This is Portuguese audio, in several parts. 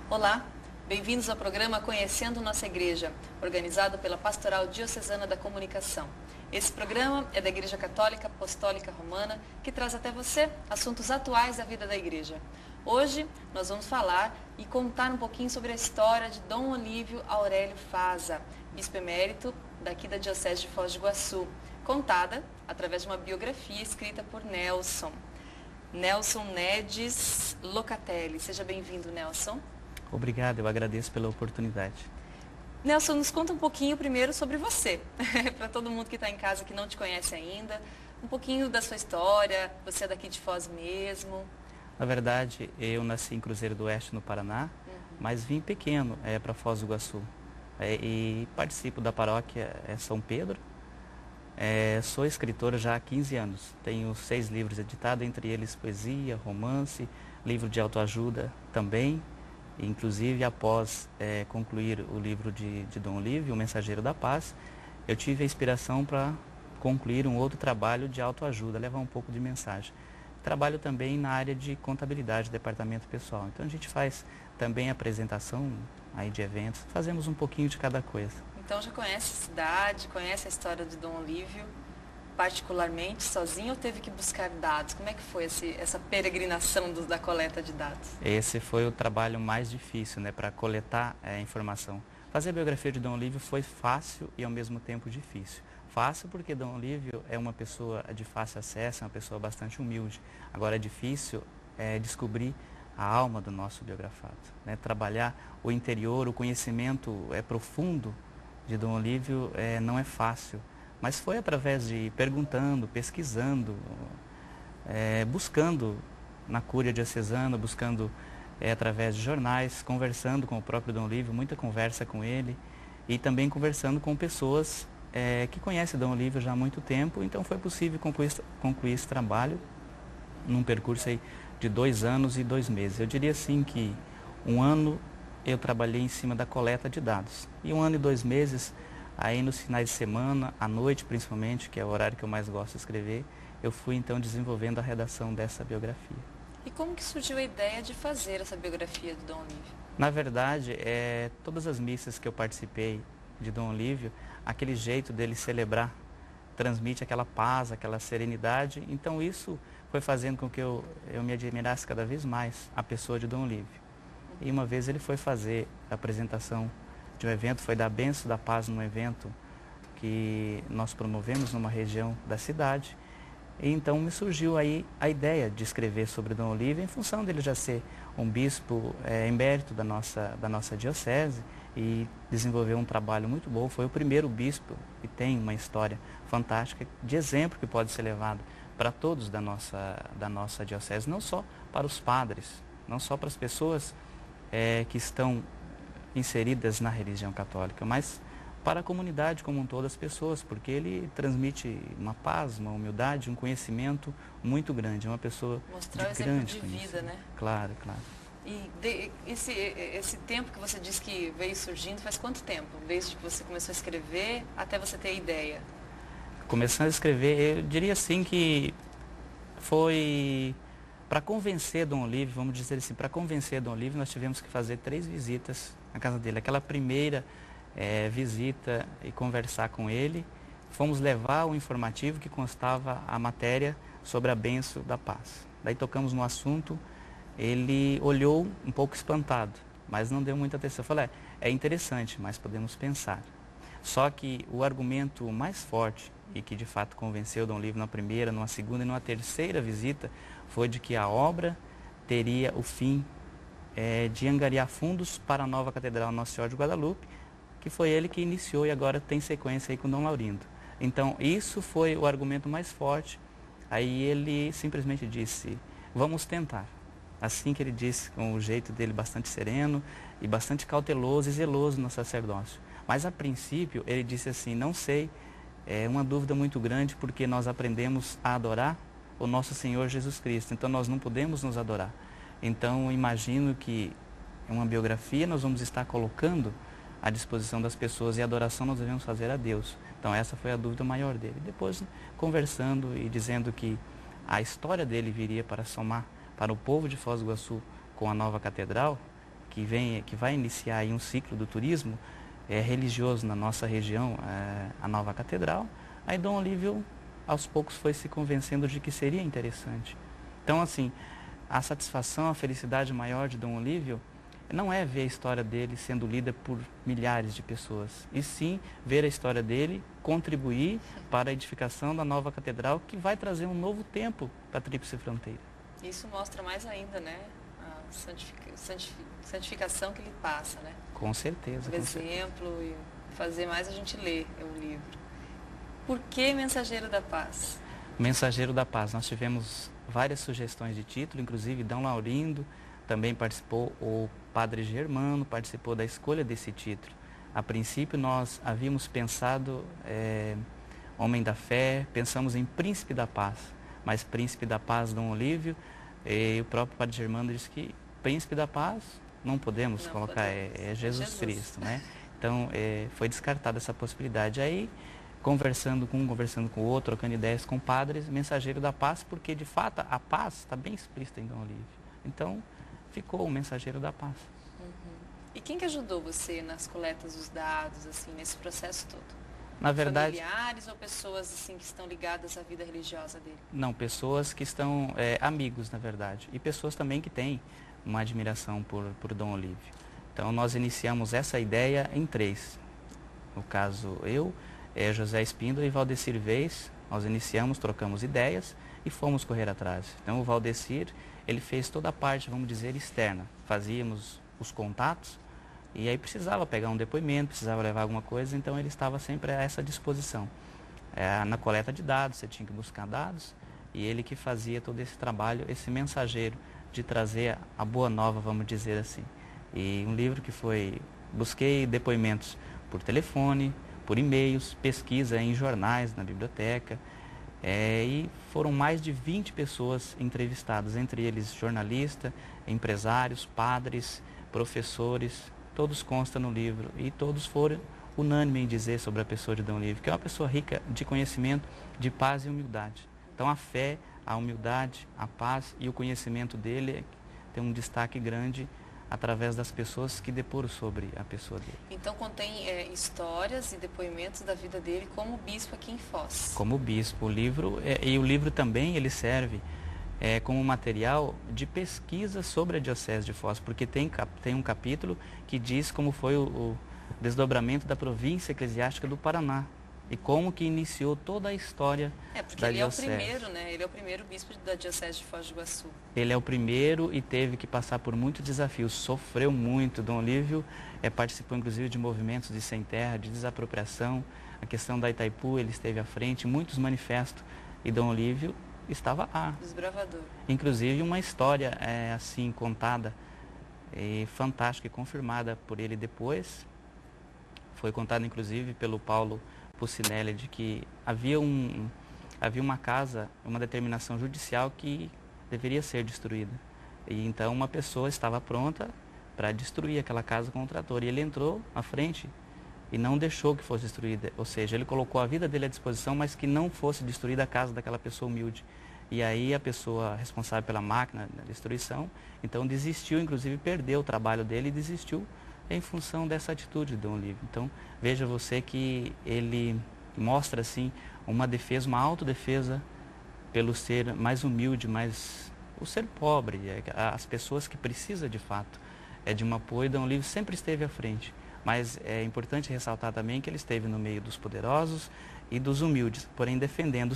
Olá, bem-vindos ao programa Conhecendo Nossa Igreja, organizado pela Pastoral Diocesana da Comunicação. Esse programa é da Igreja Católica Apostólica Romana, que traz até você assuntos atuais da vida da Igreja. Hoje nós vamos falar e contar um pouquinho sobre a história de Dom Olívio Aurélio Faza, bispo emérito daqui da Diocese de Foz do Iguaçu, contada através de uma biografia escrita por Nelson Nedes Locatelli. Seja bem-vindo, Nelson. Obrigado, eu agradeço pela oportunidade. Nelson, nos conta um pouquinho primeiro sobre você, para todo mundo que está em casa que não te conhece ainda, um pouquinho da sua história, você é daqui de Foz mesmo. Na verdade, eu nasci em Cruzeiro do Oeste, no Paraná, mas vim pequeno para Foz do Iguaçu e participo da paróquia São Pedro. Sou escritor já há 15 anos, tenho 6 livros editados, entre eles poesia, romance, livro de autoajuda também. Inclusive, após concluir o livro de Dom Olívio, O Mensageiro da Paz, eu tive a inspiração para concluir um outro trabalho de autoajuda, levar um pouco de mensagem. Trabalho também na área de contabilidade, departamento pessoal. Então, a gente faz também apresentação aí de eventos, fazemos um pouquinho de cada coisa. Então, já conhece a cidade, conhece a história de Dom Olívio, particularmente sozinho, ou teve que buscar dados? Como é que foi essa peregrinação da coleta de dados? Esse foi o trabalho mais difícil, para coletar informação. Fazer a biografia de Dom Olívio foi fácil e ao mesmo tempo difícil. Fácil porque Dom Olívio é uma pessoa de fácil acesso, é uma pessoa bastante humilde. Agora é difícil descobrir a alma do nosso biografado, trabalhar o interior, o conhecimento profundo de Dom Olívio não é fácil. Mas foi através de perguntando, pesquisando, buscando na Cúria Diocesana, buscando através de jornais, conversando com o próprio Dom Olívio, muita conversa com ele e também conversando com pessoas que conhecem Dom Olívio já há muito tempo. Então foi possível concluir esse trabalho num percurso aí de 2 anos e 2 meses. Eu diria assim que 1 ano eu trabalhei em cima da coleta de dados e 1 ano e 2 meses aí nos finais de semana, à noite principalmente, que é o horário que eu mais gosto de escrever, eu fui então desenvolvendo a redação dessa biografia. E como que surgiu a ideia de fazer essa biografia de Dom Olívio? Na verdade, todas as missas que eu participei de Dom Olívio, aquele jeito dele celebrar, transmite aquela paz, aquela serenidade. Então isso foi fazendo com que eu me admirasse cada vez mais a pessoa de Dom Olívio. E uma vez ele foi fazer a apresentação de um evento, foi dar a bênção da paz num evento que nós promovemos numa região da cidade. E então me surgiu aí a ideia de escrever sobre Dom Olívio, em função dele já ser um bispo emérito da nossa diocese e desenvolver um trabalho muito bom. Foi o primeiro bispo e tem uma história fantástica de exemplo que pode ser levado para todos da nossa diocese, não só para os padres, não só para as pessoas que estão inseridas na religião católica, mas para a comunidade como um todo, as pessoas, porque ele transmite uma paz, uma humildade, um conhecimento muito grande, é uma pessoa mostrar de grande exemplo de vida, né? Claro, claro. E esse tempo que você disse que veio surgindo, faz quanto tempo? Desde que você começou a escrever até você ter a ideia? Começando a escrever, eu diria assim que foi para convencer Dom Olívio, vamos dizer assim, para convencer Dom Olívio, nós tivemos que fazer 3 visitas na casa dele. Aquela primeira visita e conversar com ele, fomos levar o informativo que constava a matéria sobre a bênção da paz. Daí tocamos no assunto, ele olhou um pouco espantado, mas não deu muita atenção. Eu falei, é interessante, mas podemos pensar. Só que o argumento mais forte e que de fato convenceu Dom Olívio na primeira, numa segunda e numa terceira visita foi de que a obra teria o fim de angariar fundos para a nova Catedral Nossa Senhora de Guadalupe, que foi ele que iniciou e agora tem sequência aí com Dom Laurindo. Então isso foi o argumento mais forte. Aí ele simplesmente disse, vamos tentar. Assim que ele disse, com o jeito dele bastante sereno e bastante cauteloso e zeloso no sacerdócio. Mas a princípio ele disse assim, não sei, é uma dúvida muito grande porque nós aprendemos a adorar o nosso Senhor Jesus Cristo, então nós não podemos nos adorar. Então imagino que em uma biografia nós vamos estar colocando à disposição das pessoas e a adoração nós devemos fazer a Deus. Então essa foi a dúvida maior dele. Depois conversando e dizendo que a história dele viria para somar para o povo de Foz do Iguaçu com a nova catedral, que vai iniciar aí um ciclo do turismo religioso na nossa região, a nova catedral, aí Dom Olívio aos poucos foi se convencendo de que seria interessante. Então, assim, a satisfação, a felicidade maior de Dom Olívio não é ver a história dele sendo lida por milhares de pessoas, e sim ver a história dele contribuir para a edificação da nova catedral, que vai trazer um novo tempo para a Tríplice Fronteira. Isso mostra mais ainda, né, a santificação que ele passa, né? Com certeza. O exemplo e fazer mais a gente ler o livro. Por que Mensageiro da Paz? Mensageiro da Paz. Nós tivemos várias sugestões de título, inclusive Dom Laurindo também participou, o Padre Germano participou da escolha desse título. A princípio nós havíamos pensado Homem da Fé, pensamos em Príncipe da Paz, mas Príncipe da Paz Dom Olívio, e o próprio Padre Germano disse que Príncipe da Paz não podemos colocar, é Jesus Cristo, né? Então foi descartada essa possibilidade. Aí conversando com um, conversando com o outro, trocando ideias com padres, Mensageiro da Paz, porque de fato a paz está bem explícita em Dom Olívio. Então ficou o Mensageiro da Paz. E quem que ajudou você nas coletas dos dados, assim, nesse processo todo? Na verdade, familiares ou pessoas assim que estão ligadas à vida religiosa dele? Não, pessoas que estão amigos, na verdade, e pessoas também que têm uma admiração por Dom Olívio. Então nós iniciamos essa ideia em 3. No caso eu, José Espíndola e Valdecir Vez, nós iniciamos, trocamos ideias e fomos correr atrás. Então o Valdecir, ele fez toda a parte, vamos dizer, externa. Fazíamos os contatos e aí precisava pegar um depoimento, precisava levar alguma coisa, então ele estava sempre a essa disposição. Na coleta de dados, você tinha que buscar dados e ele que fazia todo esse trabalho, esse mensageiro de trazer a boa nova, vamos dizer assim. E um livro que busquei depoimentos por telefone, por e-mails, pesquisa em jornais, na biblioteca, e foram mais de 20 pessoas entrevistadas, entre eles jornalistas, empresários, padres, professores, todos constam no livro e todos foram unânimes em dizer sobre a pessoa de Dom Olívio, que é uma pessoa rica de conhecimento, de paz e humildade. Então a fé, a humildade, a paz e o conhecimento dele tem um destaque grande através das pessoas que depuram sobre a pessoa dele. Então contém histórias e depoimentos da vida dele como bispo aqui em Foz. Como bispo, o livro, e o livro também ele serve como material de pesquisa sobre a Diocese de Foz, porque tem um capítulo que diz como foi o desdobramento da província eclesiástica do Paraná e como que iniciou toda a história da Diocese. Ele é o primeiro, né? Ele é o primeiro bispo da Diocese de Foz do Iguaçu. Ele é o primeiro e teve que passar por muitos desafios, sofreu muito. Dom Olívio participou inclusive de movimentos de sem terra, de desapropriação, a questão da Itaipu, ele esteve à frente, muitos manifestos, e Dom Olívio estava lá. Desbravador. Inclusive uma história assim contada, fantástica e confirmada por ele depois, foi contada inclusive pelo Paulo Pucinelli, de que havia uma casa, uma determinação judicial que deveria ser destruída. E então uma pessoa estava pronta para destruir aquela casa com um trator. E ele entrou à frente e não deixou que fosse destruída. Ou seja, ele colocou a vida dele à disposição, mas que não fosse destruída a casa daquela pessoa humilde. E aí a pessoa responsável pela máquina da destruição, então desistiu, inclusive perdeu o trabalho dele e desistiu em função dessa atitude de Dom Olívio. Então, veja você que ele mostra assim uma defesa, uma autodefesa pelo ser mais humilde, o ser pobre, as pessoas que precisam de fato de um apoio. Dom Olívio sempre esteve à frente, mas é importante ressaltar também que ele esteve no meio dos poderosos e dos humildes, porém defendendo,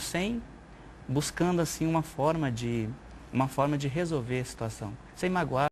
buscando assim uma forma de resolver a situação, sem magoar